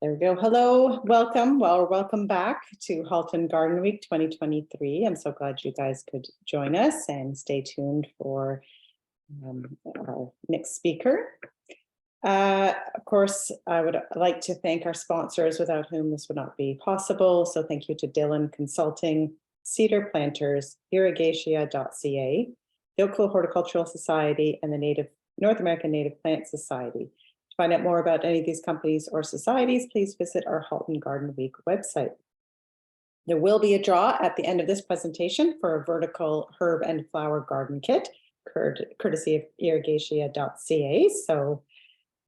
There we go. Hello, welcome. Well, welcome back to Halton Garden Week 2023. I'm so glad you guys could join us and stay tuned for our next speaker. Of course, I would like to thank our sponsors without whom this would not be possible. So thank you to Dylan Consulting, Cedar Planters, Irrigatia.ca, Local Horticultural Society, and the North American Native Plant Society. To find out more about any of these companies or societies, please visit our Halton Garden Week website. There will be a draw at the end of this presentation for a vertical herb and flower garden kit, courtesy of Irrigatia.ca. So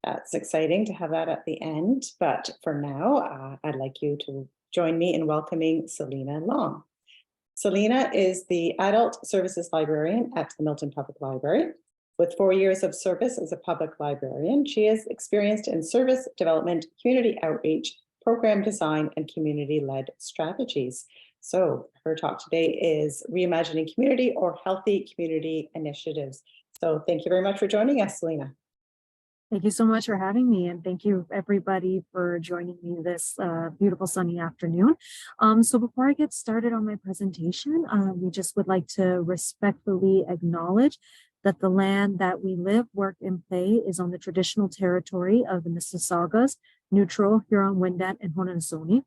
that's exciting to have that at the end. But for now, I'd like you to join me in welcoming Selina Long. Selina is the Adult Services Librarian at the Milton Public Library. With 4 years of service as a public librarian, she is experienced in service development, community outreach, program design, and community-led strategies. So her talk today is Reimagining Community or Healthy Community Initiatives. So thank you very much for joining us, Selina. Thank you so much for having me, and thank you everybody for joining me this beautiful sunny afternoon. So before I get started on my presentation, we just would like to respectfully acknowledge that the land that we live, work, and play is on the traditional territory of the Mississaugas, Neutral, Huron-Wendat, and Haudenosaunee.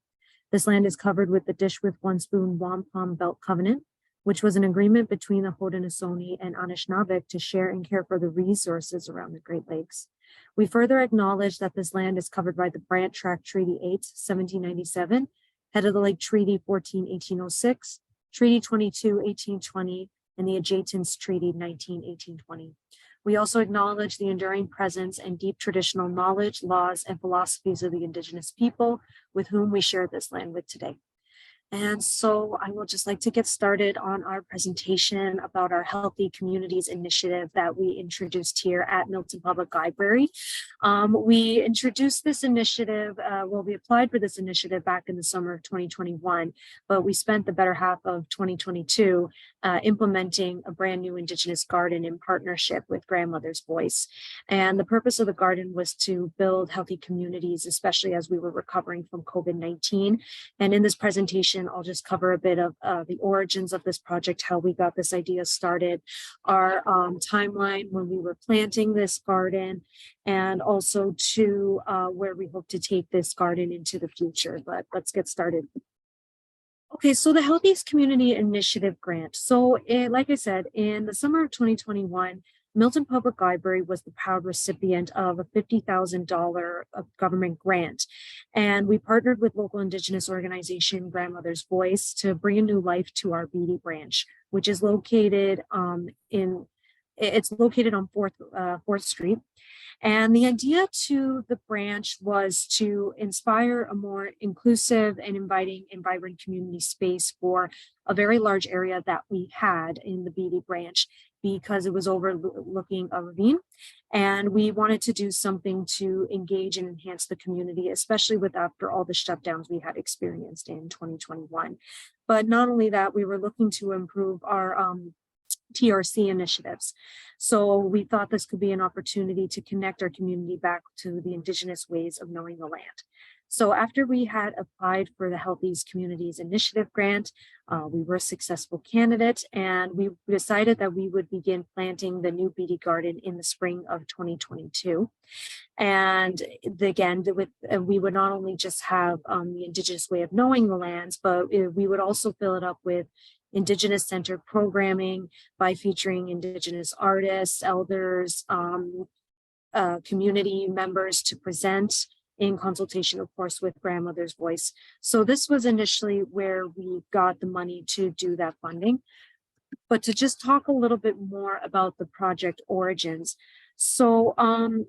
This land is covered with the Dish with One Spoon Wampum Belt Covenant, which was an agreement between the Haudenosaunee and Anishinaabe to share and care for the resources around the Great Lakes. We further acknowledge that this land is covered by the Branch Tract Treaty 8, 1797, Head of the Lake Treaty 14, 1806, Treaty 22, 1820, and the Adjacents Treaty 19, 1820. We also acknowledge the enduring presence and deep traditional knowledge, laws, and philosophies of the Indigenous people with whom we share this land with today. And so I will just like to get started on our presentation about our Healthy Communities Initiative that we introduced here at Milton Public Library. We introduced this initiative, we applied for this initiative back in the summer of 2021, but we spent the better half of 2022 implementing a brand new Indigenous garden in partnership with Grandmother's Voice. And the purpose of the garden was to build healthy communities, especially as we were recovering from COVID-19. And in this presentation, I'll just cover a bit of the origins of this project, how we got this idea started, our timeline when we were planting this garden, and also to where we hope to take this garden into the future. But let's get started. Okay, so the Healthiest Community Initiative grant. So like I said, in the summer of 2021, Milton Public Library was the proud recipient of a $50,000 government grant. And we partnered with local Indigenous organization Grandmother's Voice to bring a new life to our Beaty Branch, which is located on 4th Street. And the idea to the branch was to inspire a more inclusive and inviting and vibrant community space for a very large area that we had in the Beaty Branch, because it was overlooking a ravine. And we wanted to do something to engage and enhance the community, especially after all the shutdowns we had experienced in 2021. But not only that, we were looking to improve our TRC initiatives. So we thought this could be an opportunity to connect our community back to the Indigenous ways of knowing the land. So after we had applied for the Healthiest Communities Initiative grant, we were a successful candidate, and we decided that we would begin planting the new Beaty Garden in the spring of 2022. And again, we would not only just have the Indigenous way of knowing the lands, but we would also fill it up with Indigenous-centered programming by featuring Indigenous artists, elders, community members to present in consultation, of course, with Grandmother's Voice. So this was initially where we got the money to do that funding. But to just talk a little bit more about the project origins. So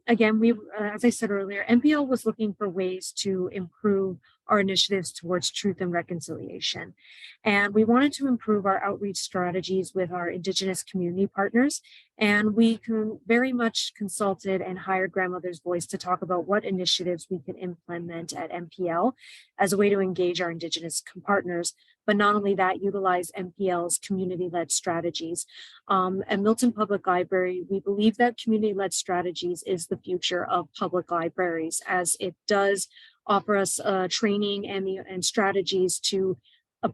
again, as I said earlier, MPL was looking for ways to improve our initiatives towards truth and reconciliation. And we wanted to improve our outreach strategies with our Indigenous community partners. And we very much consulted and hired Grandmother's Voice to talk about what initiatives we could implement at MPL as a way to engage our Indigenous partners. But not only that, utilize MPL's community-led strategies. At Milton Public Library, we believe that community-led strategies is the future of public libraries, as it does offer us training and strategies to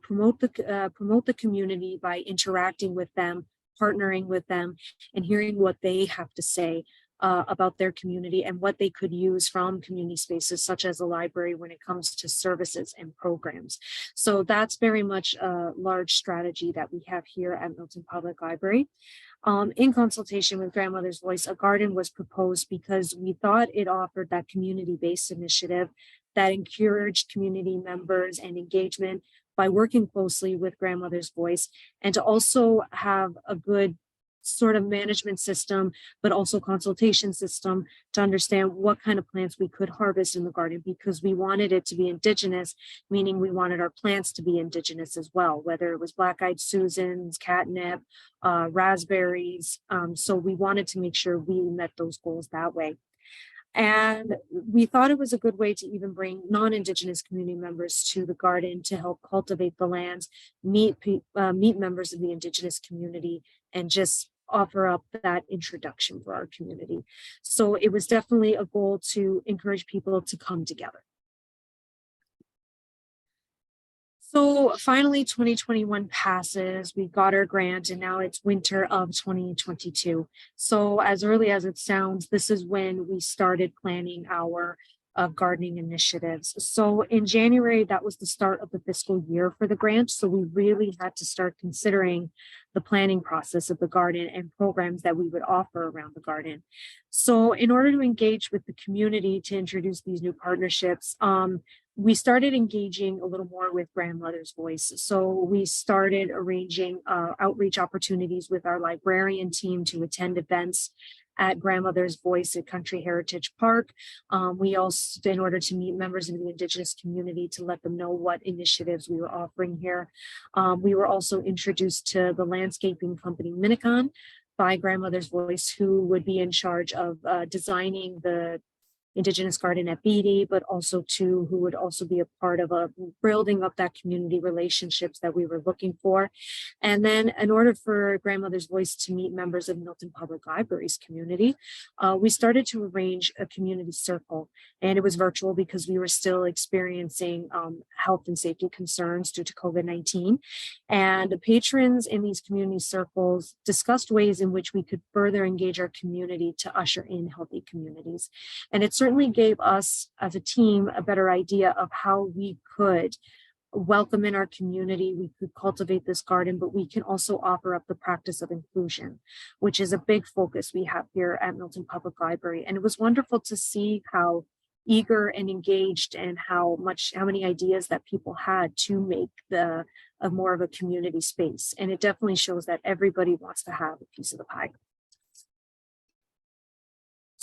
promote the community by interacting with them, partnering with them, and hearing what they have to say about their community and what they could use from community spaces such as a library when it comes to services and programs. So that's very much a large strategy that we have here at Milton Public Library. In consultation with Grandmother's Voice, a garden was proposed because we thought it offered that community-based initiative that encouraged community members and engagement by working closely with Grandmother's Voice, and to also have a good sort of management system, but also consultation system to understand what kind of plants we could harvest in the garden, because we wanted it to be Indigenous, meaning we wanted our plants to be Indigenous as well, whether it was black-eyed Susans, catnip, raspberries. So we wanted to make sure we met those goals that way. And we thought it was a good way to even bring non-Indigenous community members to the garden to help cultivate the lands, meet members of the Indigenous community, and just offer up that introduction for our community. So it was definitely a goal to encourage people to come together. So finally, 2021 passes, we got our grant, and now it's winter of 2022. So as early as it sounds, this is when we started planning our gardening initiatives. So in January, that was the start of the fiscal year for the grant. So we really had to start considering the planning process of the garden and programs that we would offer around the garden. So in order to engage with the community to introduce these new partnerships, we started engaging a little more with Grandmother's Voice. So we started arranging outreach opportunities with our librarian team to attend events at Grandmother's Voice at Country Heritage Park. We also, in order to meet members of the Indigenous community, to let them know what initiatives we were offering here. We were also introduced to the landscaping company Minicon by Grandmother's Voice, who would be in charge of designing the Indigenous garden at Beaty, but also who would also be a part of building up that community relationships that we were looking for. And then in order for Grandmother's Voice to meet members of Milton Public Library's community, we started to arrange a community circle, and it was virtual because we were still experiencing health and safety concerns due to COVID-19. And the patrons in these community circles discussed ways in which we could further engage our community to usher in healthy communities. And it's certainly gave us as a team a better idea of how we could welcome in our community. We could cultivate this garden, but we can also offer up the practice of inclusion, which is a big focus we have here at Milton Public Library. And it was wonderful to see how eager and engaged and how many ideas that people had to make more of a community space. And it definitely shows that everybody wants to have a piece of the pie.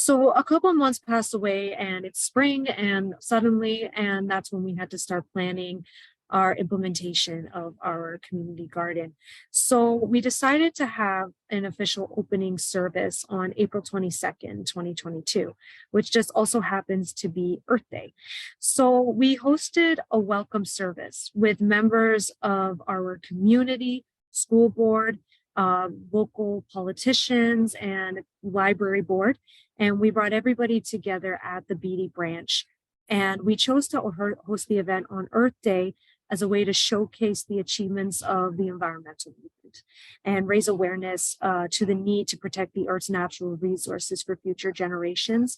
So a couple of months passed away and it's spring and that's when we had to start planning our implementation of our community garden. So we decided to have an official opening service on April 22nd, 2022, which just also happens to be Earth Day. So we hosted a welcome service with members of our community, school board, local politicians, and library board. And we brought everybody together at the Beaty Branch. And we chose to host the event on Earth Day as a way to showcase the achievements of the environmental movement and raise awareness to the need to protect the Earth's natural resources for future generations.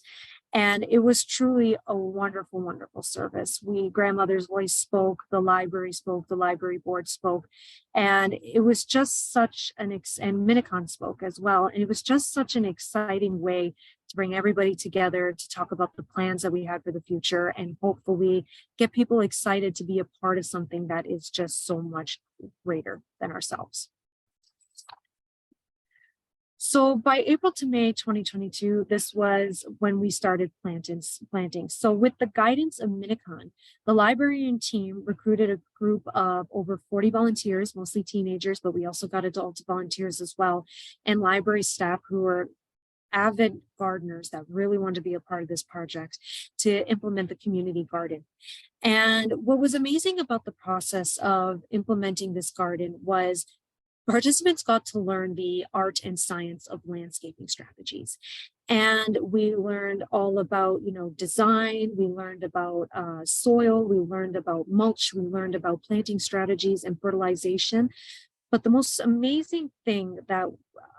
And it was truly a wonderful, wonderful service. Grandmother's Voice spoke, the library spoke, the library board spoke, and it was just such and Minicon spoke as well. And it was just such an exciting way to bring everybody together to talk about the plans that we had for the future and hopefully get people excited to be a part of something that is just so much greater than ourselves. So by April to May 2022, this was when we started planting. So with the guidance of Minicon, the librarian team recruited a group of over 40 volunteers, mostly teenagers, but we also got adult volunteers as well, and library staff who were avid gardeners that really wanted to be a part of this project to implement the community garden. And what was amazing about the process of implementing this garden was participants got to learn the art and science of landscaping strategies. And we learned all about, design. We learned about soil. We learned about mulch. We learned about planting strategies and fertilization. But the most amazing thing that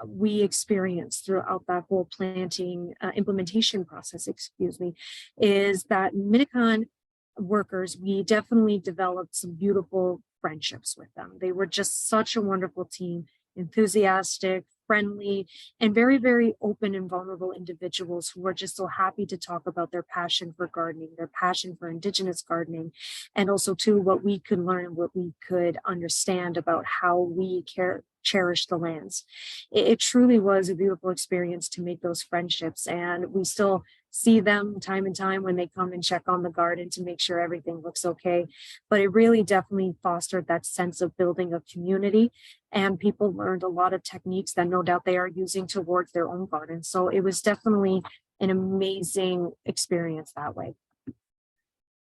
we experienced throughout that whole planting implementation process, excuse me, is that Minikon workers, we definitely developed some beautiful friendships with them. They were just such a wonderful team, enthusiastic, friendly, and very, very open and vulnerable individuals who were just so happy to talk about their passion for gardening, their passion for Indigenous gardening, and also too what we could learn, what we could understand about how we cherish the lands. It truly was a beautiful experience to make those friendships, and we still see them time and time when they come and check on the garden to make sure everything looks okay. But it really definitely fostered that sense of building a community, and people learned a lot of techniques that no doubt they are using towards their own garden. So it was definitely an amazing experience that way.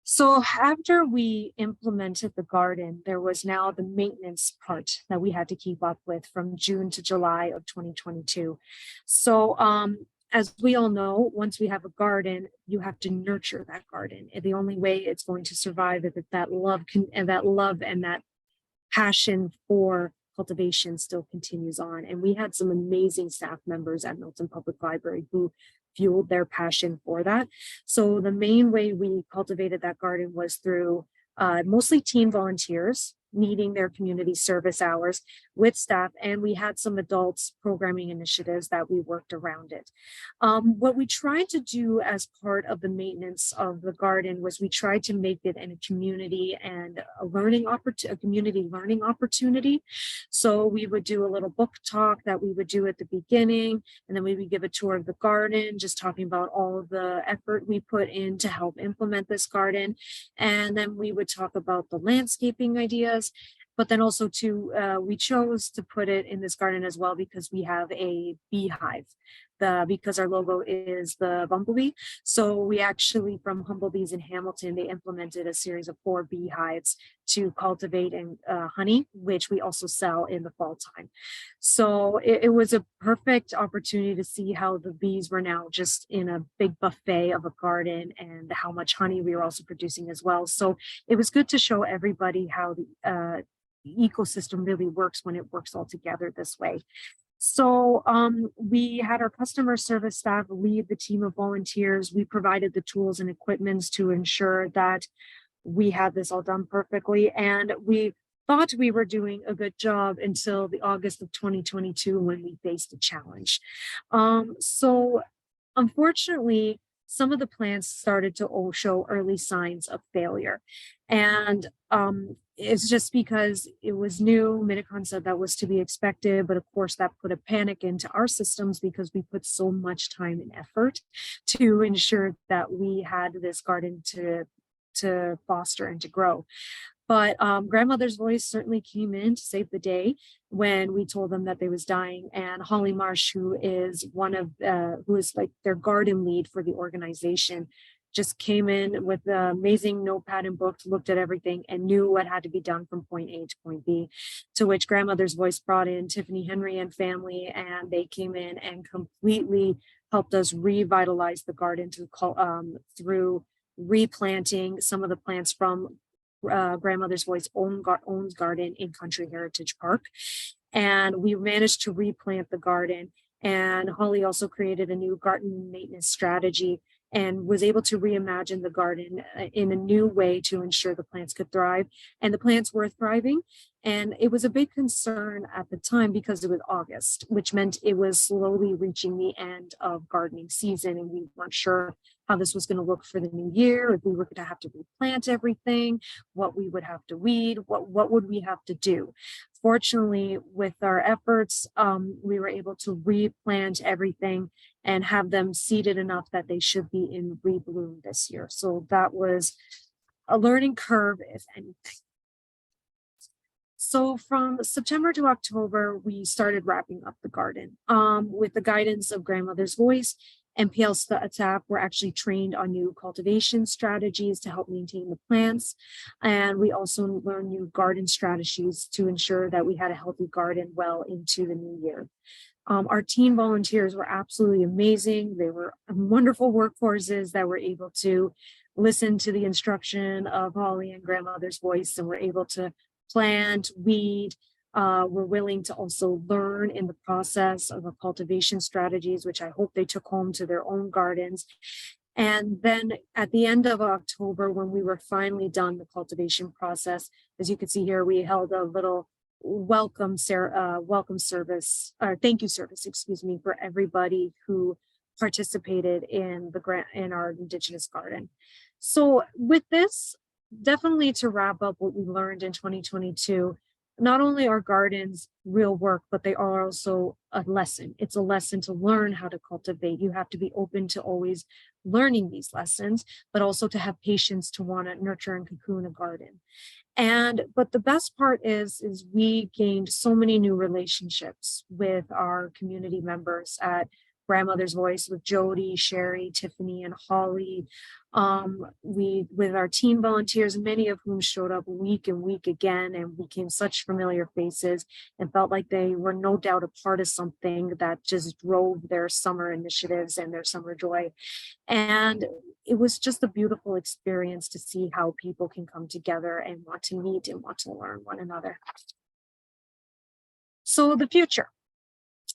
So after we implemented the garden, there was now the maintenance part that we had to keep up with from June to July of 2022. So as we all know, once we have a garden, you have to nurture that garden. And the only way it's going to survive is if that love and that passion for cultivation still continues on. And we had some amazing staff members at Milton Public Library who fueled their passion for that. So the main way we cultivated that garden was through mostly teen volunteers meeting their community service hours with staff, and we had some adults programming initiatives that we worked around it. What we tried to do as part of the maintenance of the garden was we tried to make it in a community and a community learning opportunity. So we would do a little book talk that we would do at the beginning, and then we would give a tour of the garden, just talking about all of the effort we put in to help implement this garden. And then we would talk about the landscaping ideas, but then also too, we chose to put it in this garden as well because we have a beehive. Because our logo is the bumblebee. So we actually, from Humblebees in Hamilton, they implemented a series of 4 beehives to cultivate and honey, which we also sell in the fall time. So it was a perfect opportunity to see how the bees were now just in a big buffet of a garden and how much honey we were also producing as well. So it was good to show everybody how the ecosystem really works when it works all together this way. So we had our customer service staff lead the team of volunteers. We provided the tools and equipments to ensure that we had this all done perfectly. And we thought we were doing a good job until the August of 2022 when we faced a challenge. So unfortunately, some of the plants started to show early signs of failure. And it's just because it was new. Minikon said that was to be expected, but of course that put a panic into our systems because we put so much time and effort to ensure that we had this garden to foster and to grow. But grandmother's voice certainly came in to save the day when we told them that they was dying. And Holly Marsh, who is like their garden lead for the organization, just came in with the amazing notepad and book, looked at everything and knew what had to be done from point A to point B, to which grandmother's voice brought in Tiffany Henry and family, and they came in and completely helped us revitalize the garden through replanting some of the plants from grandmother's voice owns garden in Country Heritage Park. And we managed to replant the garden. And Holly also created a new garden maintenance strategy and was able to reimagine the garden in a new way to ensure the plants could thrive. And the plants were thriving. And it was a big concern at the time because it was August, which meant it was slowly reaching the end of gardening season. And we weren't sure how this was going to look for the new year, if we were going to have to replant everything, what we would have to weed, what would we have to do. Fortunately, with our efforts, we were able to replant everything and have them seeded enough that they should be in rebloom this year. So that was a learning curve, if anything. So from September to October, we started wrapping up the garden with the guidance of grandmother's voice. MPL staff were actually trained on new cultivation strategies to help maintain the plants. And we also learned new garden strategies to ensure that we had a healthy garden well into the new year. Our teen volunteers were absolutely amazing. They were wonderful workforces that were able to listen to the instruction of Holly and grandmother's voice, and were able to plant, weed, were willing to also learn in the process of the cultivation strategies, which I hope they took home to their own gardens. And then at the end of October, when we were finally done the cultivation process, as you can see here, we held a little welcome service, or thank you service, excuse me, for everybody who participated in the grant in our Indigenous garden. So with this, definitely to wrap up what we learned in 2022, not only are gardens real work, but they are also a lesson. It's a lesson to learn how to cultivate. You have to be open to always learning these lessons, but also to have patience to want to nurture and cocoon a garden. But the best part is we gained so many new relationships with our community members at Grandmother's Voice, with Jody, Sherry, Tiffany, and Holly. With our teen volunteers, many of whom showed up week and week again and became such familiar faces, and felt like they were no doubt a part of something that just drove their summer initiatives and their summer joy. And it was just a beautiful experience to see how people can come together and want to meet and want to learn one another. So the future.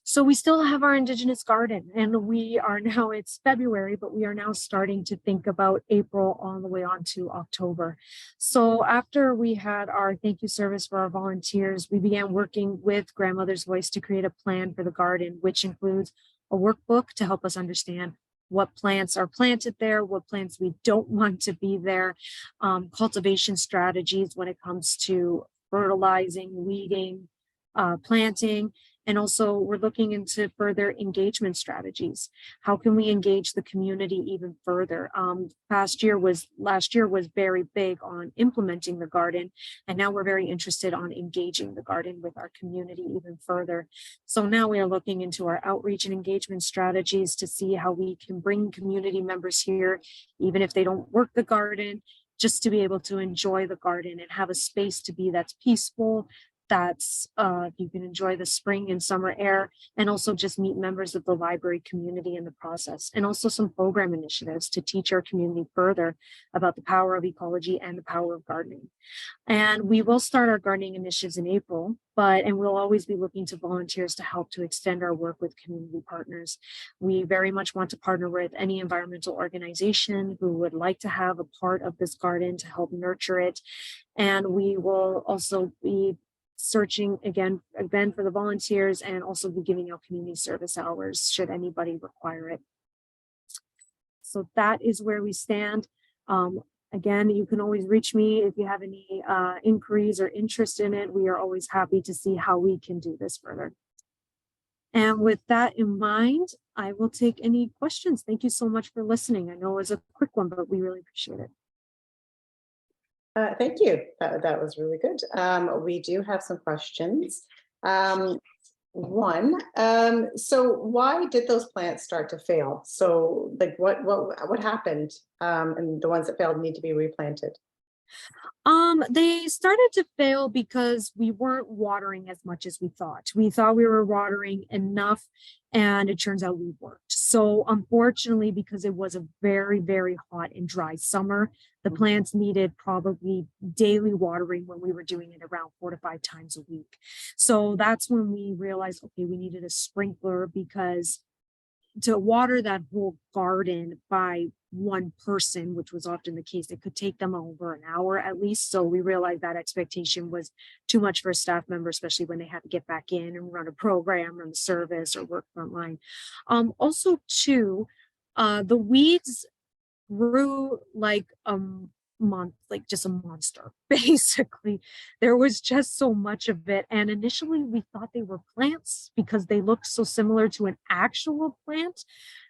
So we still have our Indigenous garden, and we are now, it's February, but we are now starting to think about April all the way on to October. So after we had our thank you service for our volunteers, we began working with Grandmother's Voice to create a plan for the garden, which includes a workbook to help us understand what plants are planted there, what plants we don't want to be there, cultivation strategies when it comes to fertilizing, weeding, planting. And also we're looking into further engagement strategies. How can we engage the community even further? Last year was very big on implementing the garden, and now we're very interested on engaging the garden with our community even further. So now we are looking into our outreach and engagement strategies to see how we can bring community members here, even if they don't work the garden, just to be able to enjoy the garden and have a space to be that's peaceful, that's you can enjoy the spring and summer air, and also just meet members of the library community in the process, and also some program initiatives to teach our community further about the power of ecology and the power of gardening. And we will start our gardening initiatives in April, and we'll always be looking to volunteers to help to extend our work with community partners. We very much want to partner with any environmental organization who would like to have a part of this garden to help nurture it. And we will also be searching again for the volunteers, and also be giving out community service hours should anybody require it. So that is where we stand. Again, you can always reach me if you have any inquiries or interest in it. We are always happy to see how we can do this further. And with that in mind, I will take any questions. Thank you so much for listening. I know it was a quick one, but we really appreciate it. Thank you. That was really good. We do have some questions. One, so why did those plants start to fail? So like what happened? And the ones that failed need to be replanted. They started to fail because we weren't watering as much as we thought. We thought we were watering enough, and it turns out we weren't. So unfortunately, because it was a very, very hot and dry summer, the plants needed probably daily watering when we were doing it around 4 to 5 times a week. So that's when we realized, okay, we needed a sprinkler, because to water that whole garden by one person, which was often the case, it could take them over an hour at least. So we realized that expectation was too much for a staff member, especially when they had to get back in and run a program, run the service, or work frontline. Also, too, the weeds grew like just a monster. Basically, there was just so much of it, and initially we thought they were plants because they looked so similar to an actual plant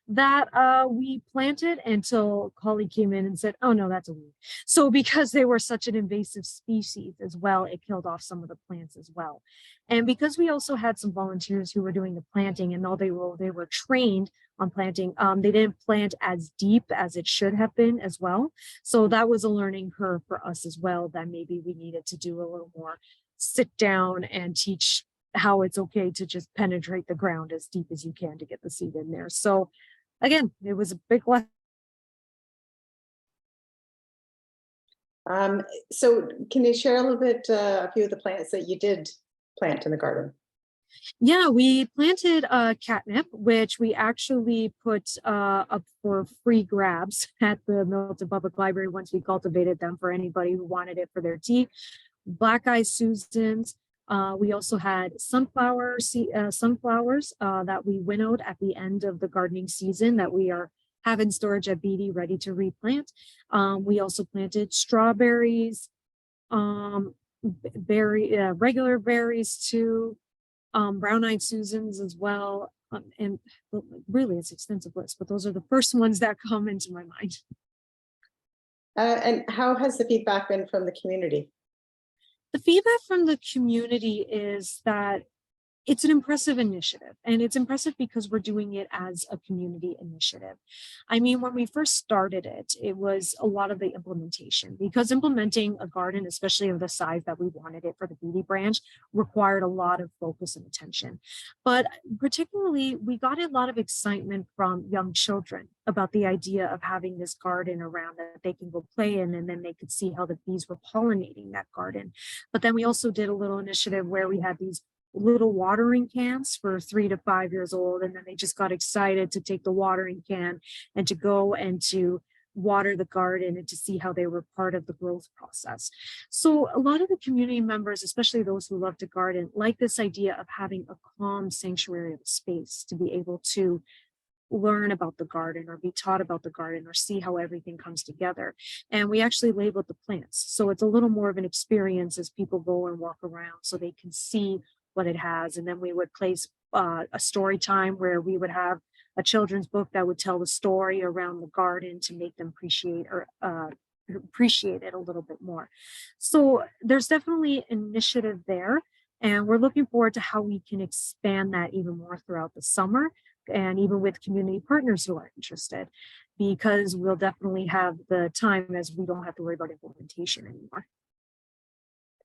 that we planted, until Holly came in and said, oh no, that's a weed. So because they were such an invasive species as well, it killed off some of the plants as well. And because we also had some volunteers who were doing the planting, and though they were trained on planting, they didn't plant as deep as it should have been as well. So that was a learning curve for us as well, that maybe we needed to do a little more sit down and teach how it's okay to just penetrate the ground as deep as you can to get the seed in there. So again, it was a big lesson. So can you share a little bit, a few of the plants that you did plant in the garden? Yeah, we planted catnip, which we actually put up for free grabs at the Milton Public Library once we cultivated them for anybody who wanted it for their tea. Black Eye Susans. We also had sunflowers that we winnowed at the end of the gardening season that we have in storage at Beaty, ready to replant. We also planted strawberries, regular berries too, brown-eyed Susans as well. And really it's extensive list, but those are the first ones that come into my mind. And how has the feedback been from the community? The feedback from the community is that it's an impressive initiative, and it's impressive because we're doing it as a community initiative. I mean, when we first started it, it was a lot of the implementation, because implementing a garden, especially of the size that we wanted it for the Beaty Branch, required a lot of focus and attention. But particularly, we got a lot of excitement from young children about the idea of having this garden around that they can go play in, and then they could see how the bees were pollinating that garden. But then we also did a little initiative where we had these little watering cans for 3 to 5 years old, and then they just got excited to take the watering can and to go and to water the garden and to see how they were part of the growth process. So a lot of the community members, especially those who love to garden, like this idea of having a calm sanctuary of a space to be able to learn about the garden or be taught about the garden or see how everything comes together. And we actually labeled the plants, so it's a little more of an experience as people go and walk around so they can see what it has. And then we would place a story time where we would have a children's book that would tell the story around the garden to make them appreciate it a little bit more. So there's definitely initiative there, and we're looking forward to how we can expand that even more throughout the summer, and even with community partners who are interested, because we'll definitely have the time as we don't have to worry about implementation anymore.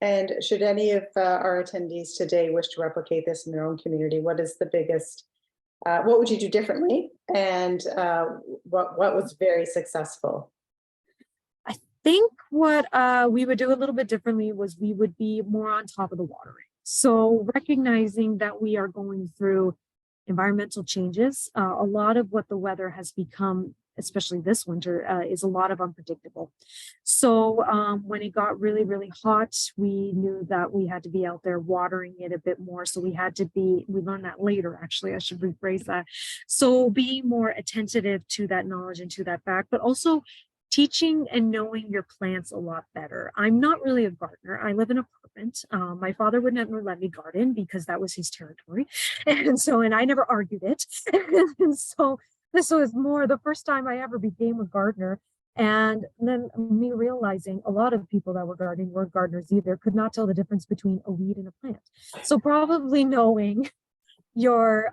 And should any of our attendees today wish to replicate this in their own community, what is the biggest, what would you do differently? And what was very successful? I think what we would do a little bit differently was we would be more on top of the watering. So recognizing that we are going through environmental changes, a lot of what the weather has become, especially this winter, is a lot of unpredictable. So when it got really, really hot, we knew that we had to be out there watering it a bit more. So we learned that later, actually, I should rephrase that. So being more attentive to that knowledge and to that fact, but also teaching and knowing your plants a lot better. I'm not really a gardener. I live in an apartment. My father would never let me garden because that was his territory. And I never argued it. And so this was more the first time I ever became a gardener. And then me realizing a lot of people that were gardening weren't gardeners either, could not tell the difference between a weed and a plant. So probably knowing your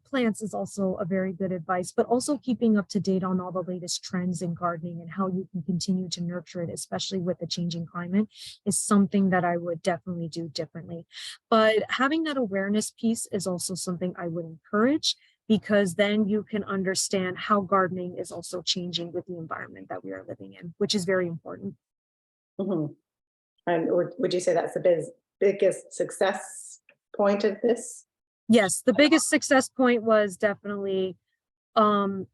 plants is also a very good advice, but also keeping up to date on all the latest trends in gardening and how you can continue to nurture it, especially with the changing climate, is something that I would definitely do differently. But having that awareness piece is also something I would encourage, because then you can understand how gardening is also changing with the environment that we are living in, which is very important. Mm-hmm. And would you say that's the biggest success point of this? Yes, the biggest success point was definitely the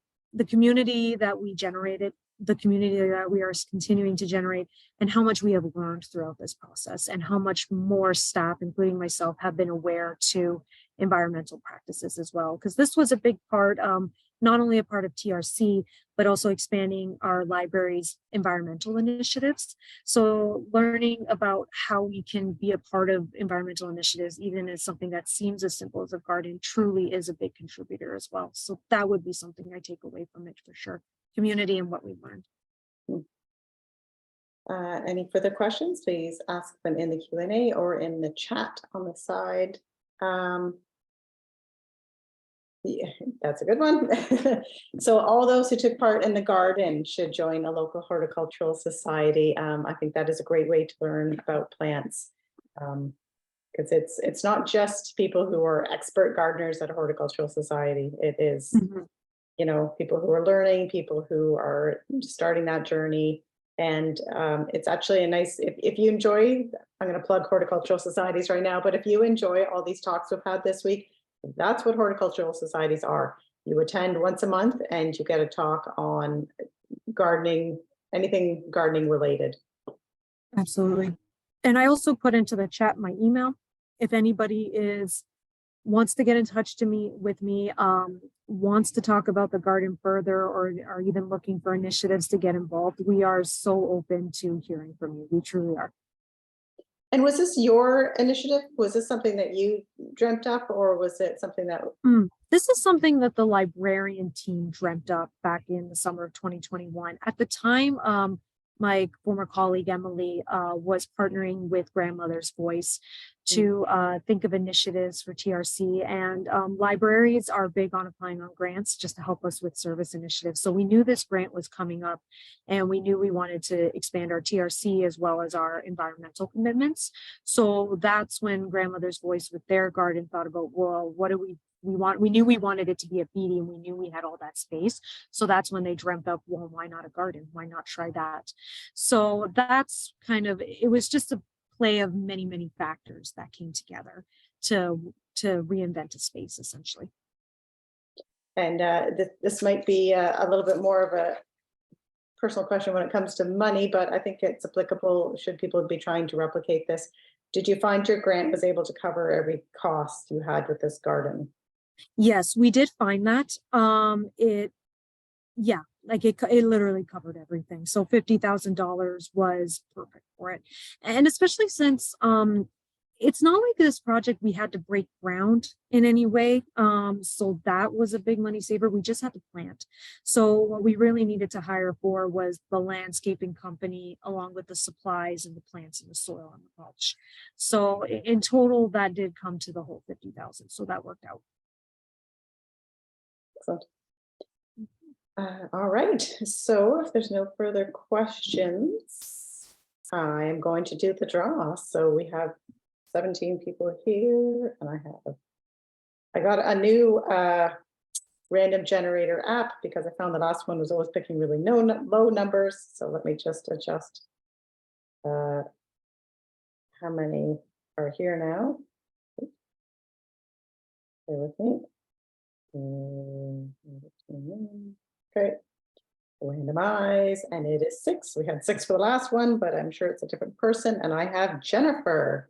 community that we generated, the community that we are continuing to generate, and how much we have learned throughout this process, and how much more staff, including myself, have been aware to environmental practices as well. Because this was a big part, not only a part of TRC, but also expanding our library's environmental initiatives. So learning about how we can be a part of environmental initiatives, even as something that seems as simple as a garden, truly is a big contributor as well. So that would be something I take away from it for sure. Community and what we learned. Any further questions, please ask them in the Q&A or in the chat on the side. Yeah, that's a good one. So all those who took part in the garden should join a local horticultural society. I think that is a great way to learn about plants. Because it's not just people who are expert gardeners at a horticultural society. It is, Mhm. you know, people who are learning, people who are starting that journey. And it's actually a nice, if you enjoy, I'm going to plug horticultural societies right now, but if you enjoy all these talks we've had this week, that's what horticultural societies are. You attend once a month and you get a talk on gardening, anything gardening related. Absolutely. And I also put into the chat my email. If anybody wants to get in touch with me, wants to talk about the garden further, or are even looking for initiatives to get involved, we are so open to hearing from you. We truly are. And was this your initiative? Was this something that you dreamt up, or was it something that? This is something that the librarian team dreamt up back in the summer of 2021. At the time, my former colleague Emily was partnering with Grandmother's Voice to think of initiatives for TRC, and libraries are big on applying on grants just to help us with service initiatives. So we knew this grant was coming up, and we knew we wanted to expand our TRC as well as our environmental commitments. So that's when Grandmother's Voice with their garden thought about, well, what do we want? We knew we wanted it to be a Beaty, and we knew we had all that space. So that's when they dreamt up, well, why not a garden? Why not try that? So that's kind of, it was just a play of many, many factors that came together to reinvent a space, essentially. And this might be a little bit more of a personal question when it comes to money, but I think it's applicable should people be trying to replicate this. Did you find your grant was able to cover every cost you had with this garden? Yes, we did find that. It literally covered everything. So $50,000 was perfect for it. And especially since it's not like this project we had to break ground in any way. So that was a big money saver. We just had to plant. So what we really needed to hire for was the landscaping company, along with the supplies and the plants and the soil and the mulch. So in total, that did come to the whole 50,000. So that worked out. Excellent. All right, so if there's no further questions, I am going to do the draw. So we have 17 people here, and I got a new random generator app because I found the last one was always picking really low numbers. So let me just adjust how many are here now. Bear with me. Okay, randomize, and it is 6. We had 6 for the last one, but I'm sure it's a different person. And I have Jennifer.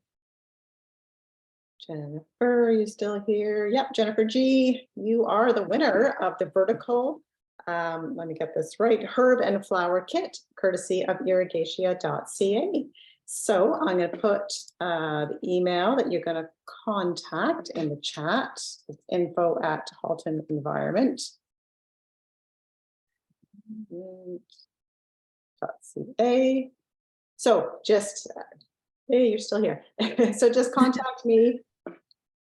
Jennifer, are you still here? Yep, Jennifer G, you are the winner of the vertical, let me get this right, herb and flower kit, courtesy of irrigatia.ca. So I'm going to put the email that you're going to contact in the chat. It's info@Halton Environment. .ca. So just, hey, you're still here. So just contact me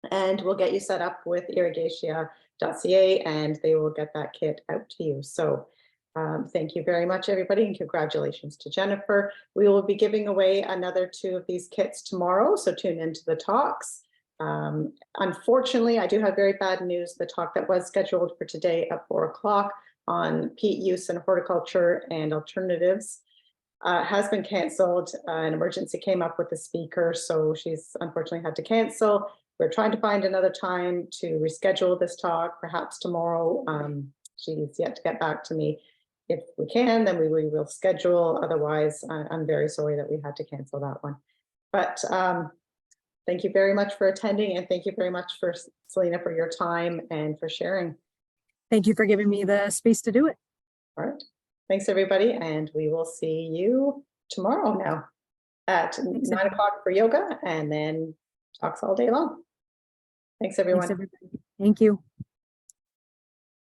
and we'll get you set up with irrigatia.ca and they will get that kit out to you. So thank you very much, everybody, and congratulations to Jennifer. We will be giving away another 2 of these kits tomorrow, so tune into the talks. Unfortunately, I do have very bad news. The talk that was scheduled for today at 4 o'clock on peat use in horticulture and alternatives has been canceled. An emergency came up with the speaker, so she's unfortunately had to cancel. We're trying to find another time to reschedule this talk, perhaps tomorrow. She's yet to get back to me. If we can, then we will schedule. Otherwise, I'm very sorry that we had to cancel that one. But thank you very much for attending, and thank you very much for Selina for your time and for sharing. Thank you for giving me the space to do it. All right. Thanks, everybody. And we will see you tomorrow now at 9 o'clock for yoga and then talks all day long. Thanks, everyone. Thanks, everybody. Thank you.